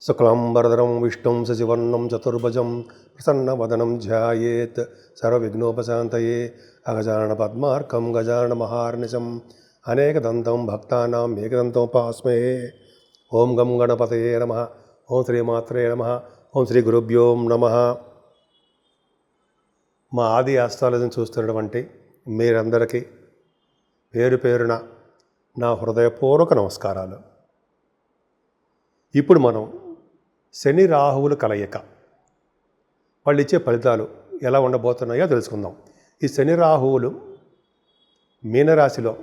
శుక్లాంబరధరం విష్ణుం శశివర్ణం చతుర్భుజం ప్రసన్నవదనం ధ్యాయేత్ సర్వవిఘ్నోపశాంతయే అగజానన పద్మార్కం గజానన మహార్నిశం అనేకదంతం భక్తానాం ఏకదంతోపాస్మహే. ఓం గం గణపతయే నమః. ఓం శ్రీమాత్రే నమః. ఓం శ్రీ గురుభ్యో నమః. మా ఆది ఆస్ట్రాలజీని చూస్తున్నటువంటి మీరందరికీ పేరు పేరున నా హృదయపూర్వక నమస్కారాలు. ఇప్పుడు మనం శని రాహువుల కలయిక వాళ్ళు ఇచ్చే ఫలితాలు ఎలా ఉండబోతున్నాయో తెలుసుకుందాం. ఈ శని రాహువులు మీనరాశిలో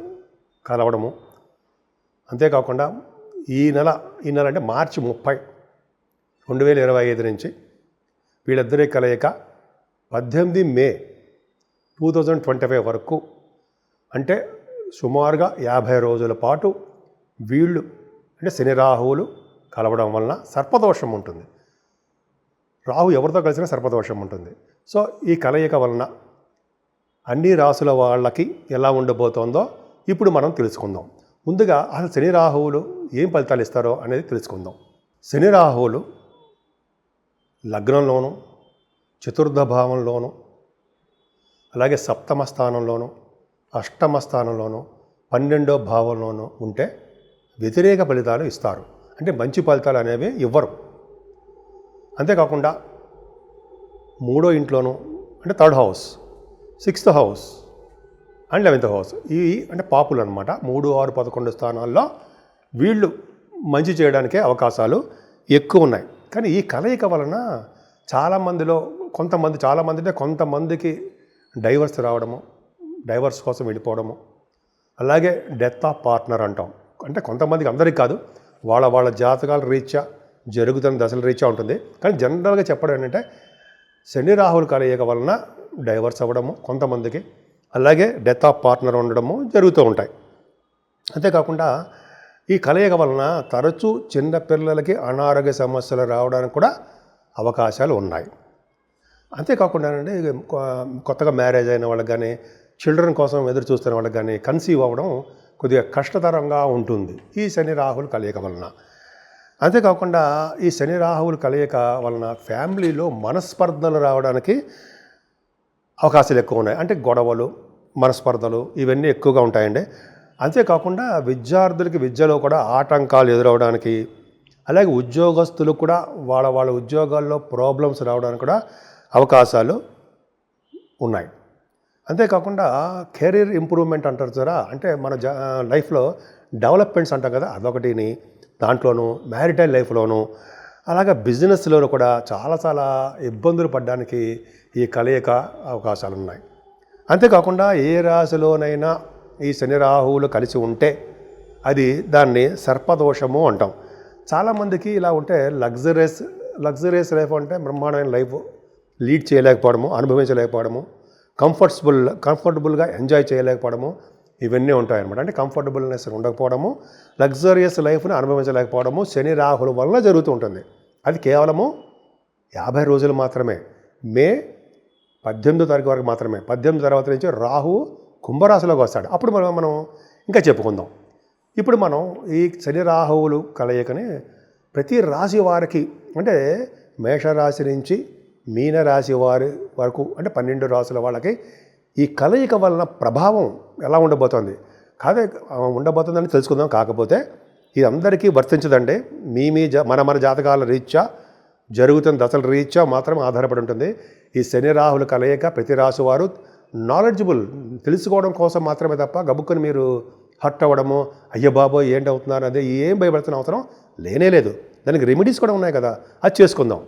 కలవడము, అంతేకాకుండా ఈ నెల అంటే మార్చి 30, 2025 నుంచి వీళ్ళిద్దరి కలయిక 18 మే 2025 వరకు, అంటే సుమారుగా 50 రోజుల పాటు వీళ్ళు అంటే శని రాహువులు కలవడం వలన సర్పదోషం ఉంటుంది. రాహు ఎవరితో కలిసినా సర్పదోషం ఉంటుంది. సో ఈ కలయిక వలన అన్ని రాసుల వాళ్ళకి ఎలా ఉండబోతోందో ఇప్పుడు మనం తెలుసుకుందాం. ముందుగా అసలు శని రాహువులు ఏం ఫలితాలు ఇస్తారో అనేది తెలుసుకుందాం. శని రాహువులు లగ్నంలోను, చతుర్థ భావంలోను, అలాగే సప్తమ స్థానంలోను, అష్టమ స్థానంలోను, 12వ భావంలోనూ ఉంటే వ్యతిరేక ఫలితాలు ఇస్తారు. అంటే మంచి ఫలితాలు అనేవి ఇవ్వరు. అంతేకాకుండా 3వ ఇంట్లోనూ అంటే 3rd house, 6th house and 11th house, ఇవి అంటే పాపులు అనమాట. 3, 6, 11 స్థానాల్లో వీళ్ళు మంచి చేయడానికే అవకాశాలు ఎక్కువ ఉన్నాయి. కానీ ఈ కలయిక వలన చాలామందిలో కొంతమందికి డైవర్స్ రావడము, డైవర్స్ కోసం వెళ్ళిపోవడము, అలాగే డెత్ ఆఫ్ పార్ట్నర్ అంటాం. అంటే కొంతమందికి, అందరికీ కాదు, వాళ్ళ జాతకాల రీత్యా జరుగుతున్న దశల రీత్యా ఉంటుంది. కానీ జనరల్గా చెప్పడం ఏంటంటే శని రాహువుల కలయిక వలన డైవర్స్ అవ్వడము కొంతమందికి, అలాగే డెత్ ఆఫ్ పార్ట్నర్ ఉండడము జరుగుతూ ఉంటాయి. అంతేకాకుండా ఈ కలయిక వలన తరచూ చిన్నపిల్లలకి అనారోగ్య సమస్యలు రావడానికి కూడా అవకాశాలు ఉన్నాయి. అంతేకాకుండా అండి, కొత్తగా మ్యారేజ్ అయిన వాళ్ళకి కానీ, చిల్డ్రన్ కోసం ఎదురు చూస్తున్న వాళ్ళకి కానీ కన్సీవ్ అవ్వడం కొద్దిగా కష్టతరంగా ఉంటుంది ఈ శని రాహువుల కలయిక వలన. అంతేకాకుండా ఈ శని రాహువుల కలయిక వలన ఫ్యామిలీలో మనస్పర్ధలు రావడానికి అవకాశాలు ఎక్కువ ఉన్నాయి. అంటే గొడవలు, మనస్పర్ధలు ఇవన్నీ ఎక్కువగా ఉంటాయండి. అంతేకాకుండా విద్యార్థులకి విద్యలో కూడా ఆటంకాలు ఎదురవడానికి, అలాగే ఉద్యోగస్తులు కూడా వాళ్ళ ఉద్యోగాల్లో ప్రాబ్లమ్స్ రావడానికి కూడా అవకాశాలు ఉన్నాయి. అంతేకాకుండా కెరీర్ ఇంప్రూవ్మెంట్ అంటారు కదా, అంటే మన లైఫ్లో డెవలప్మెంట్స్ అంటాం కదా, అదొకటిని. దాంట్లోనూ మ్యారిటైల్ లైఫ్లోనూ, అలాగే బిజినెస్లో కూడా చాలా ఇబ్బందులు పడడానికి ఈ కలయిక అవకాశాలు ఉన్నాయి. అంతేకాకుండా ఏ రాశిలోనైనా ఈ శని రాహువులు కలిసి ఉంటే దాన్ని సర్పదోషము అంటాం. చాలామందికి ఇలా ఉంటే లగ్జరియస్ లైఫ్ అంటే బ్రహ్మాండమైన లైఫ్ లీడ్ చేయలేకపోవడము, అనుభవించలేకపోవడము, కంఫర్టబుల్గా ఎంజాయ్ చేయలేకపోవడము, ఇవన్నీ ఉంటాయన్నమాట. అంటే కంఫర్టబుల్నెస్ ఉండకపోవడము, లగ్జరియస్ లైఫ్ని అనుభవించలేకపోవడము శని రాహుల వలన జరుగుతూ ఉంటుంది. అది కేవలము 50 రోజులు మాత్రమే. మే 18వ తారీఖు వరకు మాత్రమే. 18 తర్వాత నుంచి రాహు కుంభరాశిలోకి వస్తాడు. అప్పుడు మనం ఇంకా చెప్పుకుందాం. ఇప్పుడు మనం ఈ శని రాహువులు కలయికని ప్రతి రాశి వారికి, అంటే మేషరాశి నుంచి మీనరాశి వారి వరకు, అంటే 12 రాశుల వాళ్ళకి ఈ కలయిక వలన ప్రభావం ఎలా ఉండబోతోంది ఉండబోతుందని తెలుసుకుందాం. కాకపోతే ఇది అందరికీ వర్తించదండి. మన జాతకాల రీత్యా జరుగుతున్న దశల రీత్యా మాత్రం ఆధారపడి ఉంటుంది. ఈ శని రాహుల కలయిక ప్రతి రాశి వారు నాలెడ్జబుల్ తెలుసుకోవడం కోసం మాత్రమే తప్ప గబుక్కుని మీరు హర్ట్ అవ్వడము, అయ్య బాబోయ్ ఏంటి అవుతున్నారు అదే ఏం భయపడుతున్న అవసరం లేదు. దానికి రెమెడీస్ కూడా ఉన్నాయి కదా, అది చేసుకుందాం.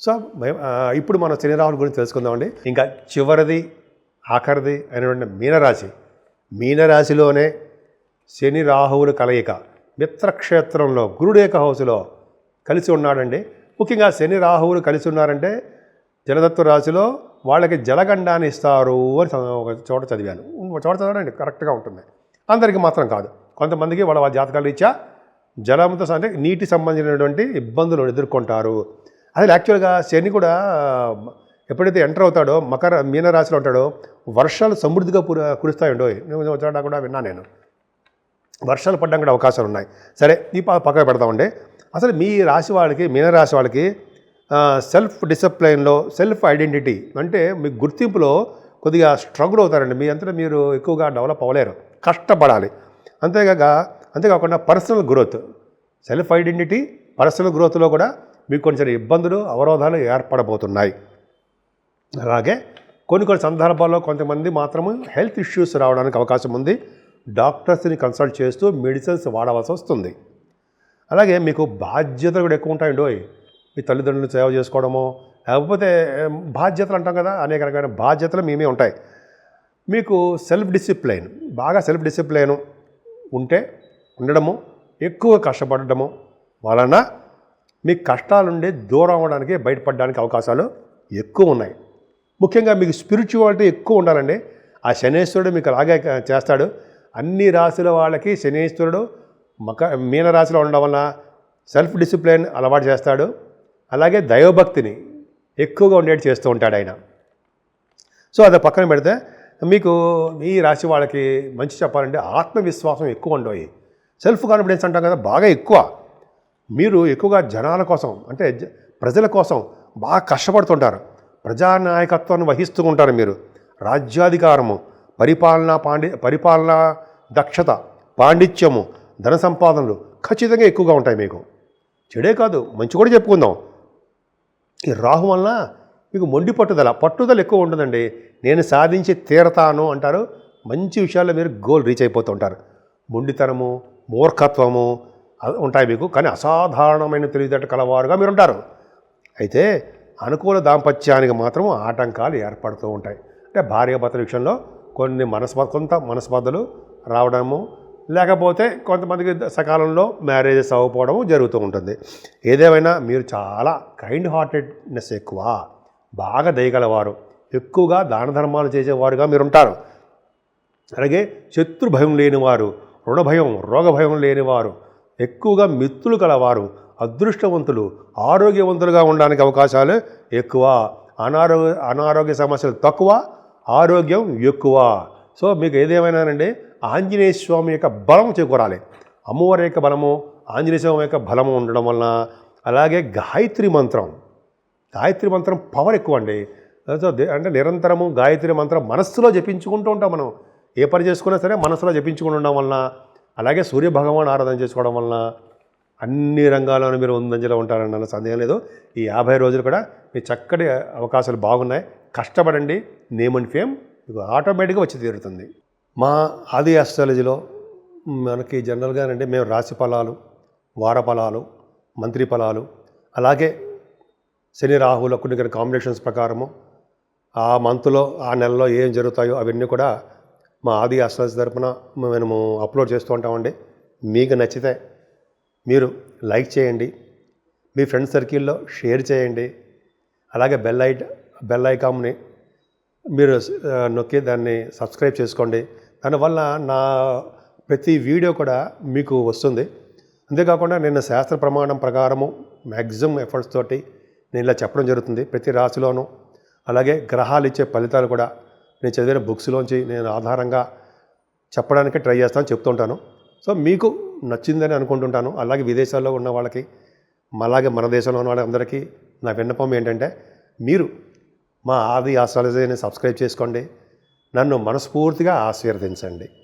సో ఇప్పుడు మనం శని రాహుల గురించి తెలుసుకుందామండి. ఇంకా చివరిది ఆఖరిది అయినటువంటి మీనరాశిలోనే శని రాహువుల కలయిక మిత్రక్షేత్రంలో గురుడేక హౌస్లో కలిసి ఉన్నాడండి. ముఖ్యంగా శని రాహువులు కలిసి ఉన్నారంటే జలదత్వ రాశిలో వాళ్ళకి జలగండాన్ని ఇస్తారు అని ఒక చోట చదివాను. ఒక చోట చదవడండి కరెక్ట్గా ఉంటుంది. అందరికీ మాత్రం కాదు, కొంతమందికి వాళ్ళ జాతకాలు ఇచ్చా జలంతో అంటే నీటి సంబంధించినటువంటి ఇబ్బందులు ఎదుర్కొంటారు. అసలు యాక్చువల్గా శని కూడా ఎప్పుడైతే ఎంటర్ అవుతాడో మీనరాశిలో ఉంటాడో వర్షాలు సమృద్ధిగా కురుస్తాయండో. కూడా విన్నా నేను. వర్షాలు పడడానికి కూడా అవకాశాలు ఉన్నాయి. సరే, ఈ పక్కన పెడతామండి. అసలు మీ రాశి వాళ్ళకి, మీనరాశి వాళ్ళకి సెల్ఫ్ డిసిప్లైన్లో, సెల్ఫ్ ఐడెంటిటీ అంటే మీ గుర్తింపులో కొద్దిగా స్ట్రగుల్ అవుతారండి. మీ అంతటా మీరు ఎక్కువగా డెవలప్ అవ్వలేరు, కష్టపడాలి. అంతేకాకుండా personal growth, self identity, personal గ్రోత్లో కూడా మీకు కొంచెం ఇబ్బందులు, అవరోధాలు ఏర్పడబోతున్నాయి. అలాగే కొన్ని సందర్భాల్లో కొంతమంది మాత్రము హెల్త్ ఇష్యూస్ రావడానికి అవకాశం ఉంది. డాక్టర్స్ని కన్సల్ట్ చేస్తూ మెడిసిన్స్ వాడవలసి వస్తుంది. అలాగే మీకు బాధ్యతలు కూడా ఎక్కువ ఉంటాయండి. మీ తల్లిదండ్రులను సేవ చేసుకోవడము, లేకపోతే బాధ్యతలు అంటాం కదా, అనేక రకమైన బాధ్యతలు మేమే ఉంటాయి. మీకు సెల్ఫ్ డిసిప్లైన్ ఉండడము, ఎక్కువ కష్టపడటము వలన మీ కష్టాల నుండి దూరం అవ్వడానికి, బయటపడడానికి అవకాశాలు ఎక్కువ ఉన్నాయి. ముఖ్యంగా మీకు స్పిరిచువాలిటీ ఎక్కువ ఉండాలండి. ఆ శనేశ్వరుడు మీకు అలాగే చేస్తాడు. అన్ని రాశుల వాళ్ళకి శనేశ్వరుడు మీనరాశిలో ఉండడం వలన సెల్ఫ్ డిసిప్లైన్ అలవాటు చేస్తాడు. అలాగే దైవభక్తిని ఎక్కువగా ఉండేటి చేస్తూ ఉంటాడు ఆయన. సో అది పక్కన పెడితే మీకు ఈ రాశి వాళ్ళకి మంచి చెప్పాలంటే ఆత్మవిశ్వాసం ఎక్కువ ఉండవు. సెల్ఫ్ కాన్ఫిడెన్స్ అంటాం కదా, బాగా ఎక్కువ. మీరు ఎక్కువగా జనాల కోసం, అంటే ప్రజల కోసం బాగా కష్టపడుతుంటారు. ప్రజానాయకత్వాన్ని వహిస్తూ ఉంటారు మీరు. రాజ్యాధికారము, పరిపాలనా దక్షత, పాండిత్యము, ధన సంపాదనలు ఖచ్చితంగా ఎక్కువగా ఉంటాయి మీకు. చెడే కాదు, మంచి కూడా చెప్పుకుందాం. ఈ రాహు వలన మీకు మొండి పట్టుదల ఎక్కువ ఉంటుందండి. నేను సాధించి తీరతాను అంటారు. మంచి విషయాల్లో మీరు గోల్ రీచ్ అయిపోతూ ఉంటారు. మొండితనము, మూర్ఖత్వము ఉంటాయి మీకు. కానీ అసాధారణమైన తెలివితేట కలవారుగా మీరు ఉంటారు. అయితే అనుకూల దాంపత్యానికి మాత్రం ఆటంకాలు ఏర్పడుతూ ఉంటాయి. అంటే భార్యాభర్తల విషయంలో కొంత మనస్పర్ధలు రావడము, లేకపోతే కొంతమందికి సకాలంలో మ్యారేజెస్ అవ్వకపోవడము జరుగుతూ ఉంటుంది. ఏదేమైనా మీరు చాలా కైండ్ హార్టెడ్నెస్ ఎక్కువ, బాగా దయగలవారు, ఎక్కువగా దాన ధర్మాలు చేసేవారుగా మీరు ఉంటారు. అలాగే శత్రు భయం లేనివారు, రుణ భయం, రోగ భయం లేనివారు, ఎక్కువగా మిత్రులు కలవారు, అదృష్టవంతులు, ఆరోగ్యవంతులుగా ఉండడానికి అవకాశాలు ఎక్కువ. అనారోగ్య సమస్యలు తక్కువ, ఆరోగ్యం ఎక్కువ. సో మీకు ఏదేమైనానండి ఆంజనేయ స్వామి యొక్క బలం చేకూరాలి. అమ్మవారి యొక్క బలము, ఆంజనేయ స్వామి యొక్క బలము ఉండడం వలన, అలాగే గాయత్రి మంత్రం పవర్ ఎక్కువ అండి. సో అంటే నిరంతరము గాయత్రి మంత్రం మనస్సులో జపించుకుంటూ ఉంటాం. మనం ఏ పని చేసుకున్నా సరే మనసులో జపించుకుంటూ ఉండడం వలన, అలాగే సూర్యభగవాన్ ఆరాధన చేసుకోవడం వలన అన్ని రంగాల్లోనూ మీరు ముందంజలో ఉంటారన్న సందేహం లేదు. ఈ 50 రోజులు కూడా మీ చక్కటి అవకాశాలు బాగున్నాయి. కష్టపడండి, నేమ్ అండ్ ఫేమ్ మీకు ఆటోమేటిక్గా వచ్చి తీరుతుంది. మా ఆది ఆస్ట్రాలజీలో మనకి జనరల్గానండి మేము రాశి ఫలాలు, వార ఫలాలు, మంత్రి ఫలాలు, అలాగే శని రాహుల కొన్ని కాంబినేషన్స్ ప్రకారము ఆ మంత్లో, ఆ నెలలో ఏం జరుగుతాయో అవన్నీ కూడా మా ఆది ఆస్ట్రాలజీ తరపున మేము అప్లోడ్ చేస్తూ ఉంటామండి. మీకు నచ్చితే మీరు లైక్ చేయండి, మీ ఫ్రెండ్ సర్కిల్లో షేర్ చేయండి. అలాగే బెల్ ఐకాన్ని మీరు నొక్కి దాన్ని సబ్స్క్రైబ్ చేసుకోండి. దానివల్ల నా ప్రతి వీడియో కూడా మీకు వస్తుంది. అంతేకాకుండా నేను శాస్త్ర ప్రమాణం ప్రకారము మ్యాక్సిమం ఎఫర్ట్స్ తోటి నేను ఇలా చెప్పడం జరుగుతుంది ప్రతి రాశిలోనూ. అలాగే గ్రహాలు ఇచ్చే ఫలితాలు కూడా నేను చదివిన బుక్స్లోంచి నేను ఆధారంగా చెప్పడానికి ట్రై చెప్తుంటాను. సో మీకు నచ్చిందని అనుకుంటుంటాను. అలాగే విదేశాల్లో ఉన్న వాళ్ళకి, అలాగే మన దేశంలో ఉన్న వాళ్ళందరికీ నా విన్నపం ఏంటంటే, మీరు మా ఆది ఆస్ట్రాలజీని సబ్స్క్రైబ్ చేసుకోండి, నన్ను మనస్ఫూర్తిగా ఆశీర్వదించండి.